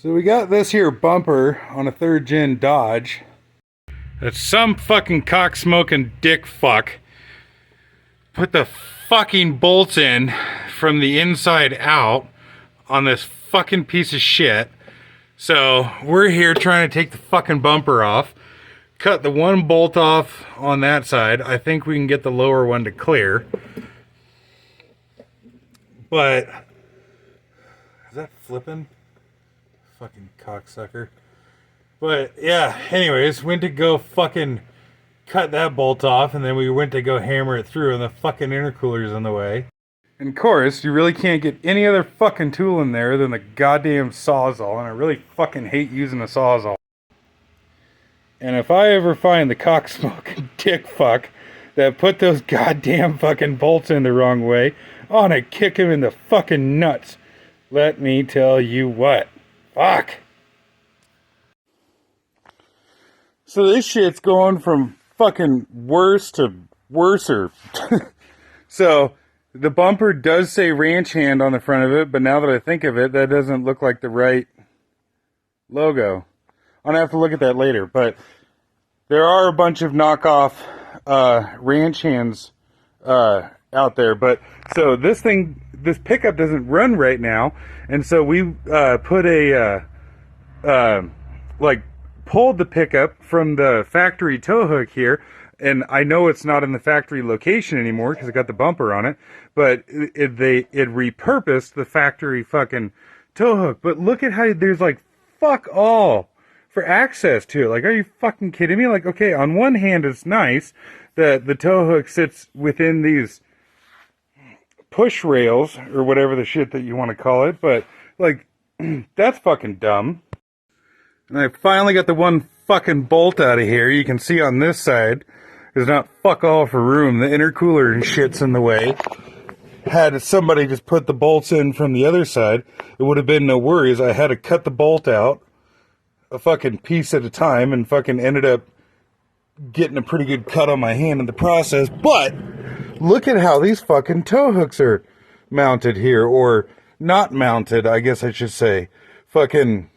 So we got this here bumper on a 3rd gen Dodge that some fucking cock smoking dick fuck put the fucking bolts in from the inside out on this fucking piece of shit. So we're here trying to take the fucking bumper off, cut the one bolt off on that side. I think we can get the lower one to clear. But is that flipping? Fucking cocksucker. But yeah, anyways, went to go fucking cut that bolt off, and then we went to go hammer it through, and the fucking intercooler's in the way. And of course, you really can't get any other fucking tool in there than the goddamn sawzall, and I really fucking hate using a sawzall. And if I ever find the cocksmoking dick fuck that put those goddamn fucking bolts in the wrong way, I want to kick him in the fucking nuts. Let me tell you what. Fuck. So this shit's going from fucking worse to worser. So the bumper does say ranch hand on the front of it, but now that I think of it, that doesn't look like the right logo. I'm gonna have to look at that later, but there are a bunch of knockoff ranch hands out there. But so this pickup doesn't run right now, and so we put a pulled the pickup from the factory tow hook here, and I know it's not in the factory location anymore because it got the bumper on it, but it repurposed the factory fucking tow hook. But look at how there's like fuck all for access to it. Like, are you fucking kidding me? Like, okay, on one hand it's nice that the tow hook sits within these push rails or whatever the shit that you want to call it, but like that's fucking dumb. And I finally got the one fucking bolt out of here. You can see on this side there's not fuck all for room. The intercooler and shit's in the way. Had somebody just put the bolts in from the other side, it would have been no worries. I had to cut the bolt out a fucking piece at a time and fucking ended up getting a pretty good cut on my hand in the process. But look at how these fucking tow hooks are mounted here, or not mounted, I guess I should say. Fucking,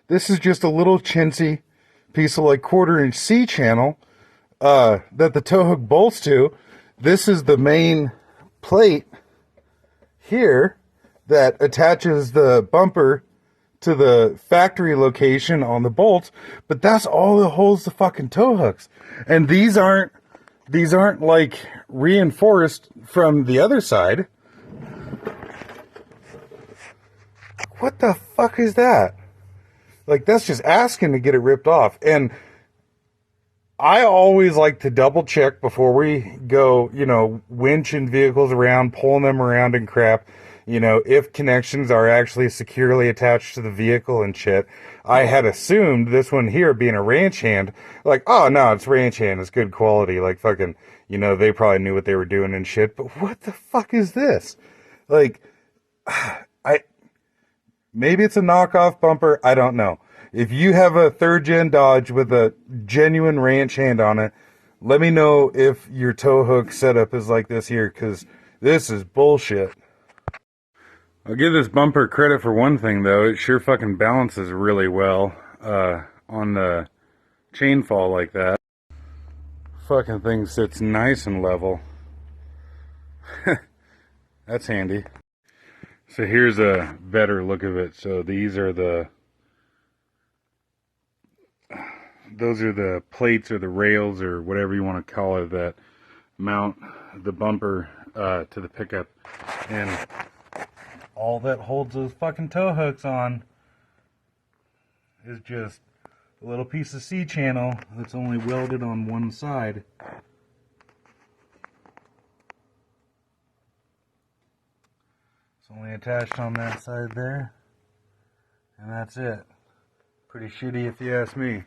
this is just a little chintzy piece of like 1/4 inch C channel, that the tow hook bolts to. This is the main plate here that attaches the bumper to the factory location on the bolts, but that's all that holds the fucking tow hooks. And these aren't like reinforced from the other side. What the fuck is that? Like, that's just asking to get it ripped off. And I always like to double check before we go, winching vehicles around, pulling them around and crap. If connections are actually securely attached to the vehicle and shit. I had assumed this one here being a ranch hand, like, oh no, it's ranch hand, it's good quality, like fucking, they probably knew what they were doing and shit, but what the fuck is this? Like, maybe it's a knockoff bumper, I don't know. If you have a 3rd gen Dodge with a genuine ranch hand on it, let me know if your tow hook setup is like this here, because this is bullshit. I'll give this bumper credit for one thing, though. It sure fucking balances really well on the chain fall like that. Fucking thing sits nice and level. That's handy. So here's a better look of it. So these are those are the plates or the rails or whatever you want to call it that mount the bumper to the pickup. And all that holds those fucking tow hooks on is just a little piece of C channel that's only welded on one side. It's only attached on that side there, and that's it. Pretty shitty if you ask me.